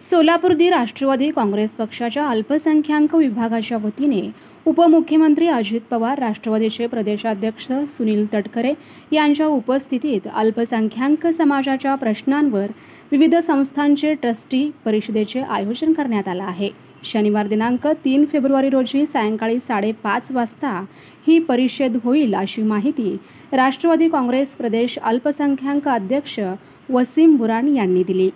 सोलापूरदी राष्ट्रवादी काँग्रेस पक्षाच्या अल्पसंख्याक विभागाच्या वतीने उपमुख्यमंत्री अजित पवार, राष्ट्रवादीचे प्रदेशाध्यक्ष सुनील तटकरे यांच्या उपस्थितीत अल्पसंख्याक समाजाच्या प्रश्नांवर विविध संस्थांचे ट्रस्टी परिषदेचे आयोजन करण्यात आले आहे। शनिवार दिनांक 3 फेब्रुवारी रोजी सायंकाळी 5:30 वाजता ही परिषद होईल अशी माहिती राष्ट्रवादी काँग्रेस प्रदेश अल्पसंख्याक अध्यक्ष वसीम बुरान यांनी दिली।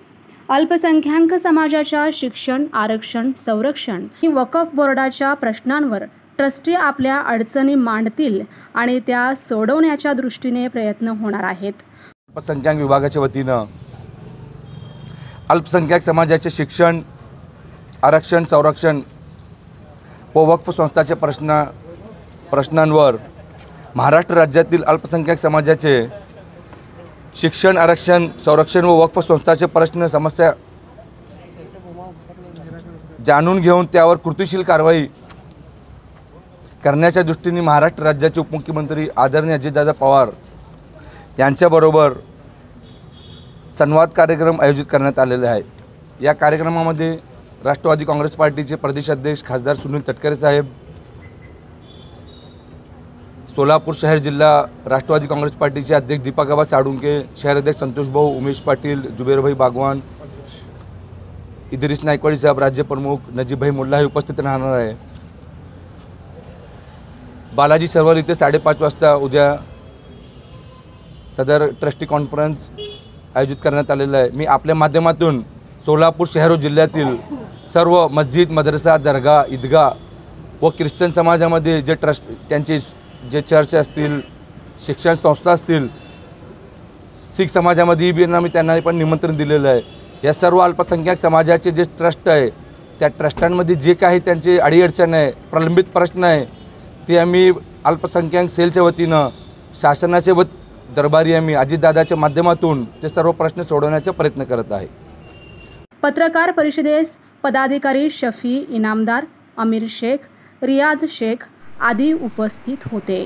अल्पसंख्याक समाजाच्या शिक्षण, आरक्षण, संरक्षण आणि वक्फ बोर्डाच्या प्रश्नांवर ट्रस्टी आपल्या अडचणी मांडतील आणि त्या सोडवण्याच्या दृष्टीने प्रयत्न होणार आहेत। अल्पसंख्याक विभागाच्या वतीने अल्पसंख्याक समाजाचे शिक्षण, आरक्षण, संरक्षण व वक्फ संस्थाचे प्रश्नांवर महाराष्ट्र राज्यातील अल्पसंख्याक समाजाचे शिक्षण, आरक्षण, संरक्षण व वक्फ संस्थाचे प्रश्न समस्या जाणून घेऊन त्यावर कृतीशील कारवाई करण्याच्या दृष्टीने महाराष्ट्र राज्याचे उपमुख्यमंत्री आदरणीय अजितदादा पवार यांच्याबरोबर संवाद कार्यक्रम आयोजित करण्यात आलेले आहे। या कार्यक्रमामध्ये राष्ट्रवादी काँग्रेस पार्टीचे प्रदेशाध्यक्ष खासदार सुनील तटकरे साहेब, सोलापूर शहर जिल्हा राष्ट्रवादी काँग्रेस पार्टीचे अध्यक्ष दीपक साळुंखे, शहराध्यक्ष संतोष भाऊ, उमेश पाटील, जुबेरभाई बागवान, इद्रिस नायकवाडी साहेब, राज्य प्रमुख नजीब भाई मुल्ला हे उपस्थित राहणार आहे। बालाजी सर्वर इथे 5:30 वाजता उद्या सदर ट्रस्टी कॉन्फरन्स आयोजित करण्यात आलेला आहे। मी आपल्या माध्यमातून सोलापूर शहर व जिल्ह्यातील सर्व मस्जिद, मदरसा, दर्गा, ईदगाह व ख्रिश्चन समाजामध्ये जे ट्रस्ट त्यांचे जे चर्च असतील, शिक्षण संस्था असतील, शीख समाजामध्ये बी मी त्यांना पण निमंत्रण दिलेलं आहे। या सर्व अल्पसंख्याक समाजाचे जे ट्रस्ट आहे त्या ट्रस्टांमध्ये जे काही त्यांचे अडीअडचण आहे, प्रलंबित प्रश्न आहे ते आम्ही अल्पसंख्याक सेलच्या वतीनं शासनाचे व दरबारी आम्ही अजितदादाच्या माध्यमातून ते सर्व प्रश्न सोडवण्याचा प्रयत्न करत आहे। पत्रकार परिषदेस पदाधिकारी शफी इनामदार, अमीर शेख, रियाज शेख आदी उपस्थित होते।